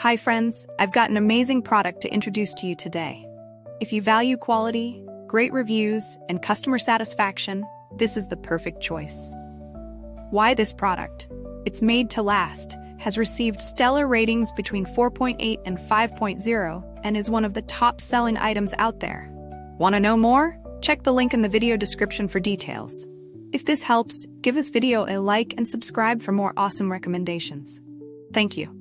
Hi friends, I've got an amazing product to introduce to you today. If you value quality, great reviews, and customer satisfaction, this is the perfect choice. Why this product? It's made to last, has received stellar ratings between 4.8 and 5.0, and is one of the top-selling items out there. Want to know more? Check the link in the video description for details. If this helps, give this video a like and subscribe for more awesome recommendations. Thank you.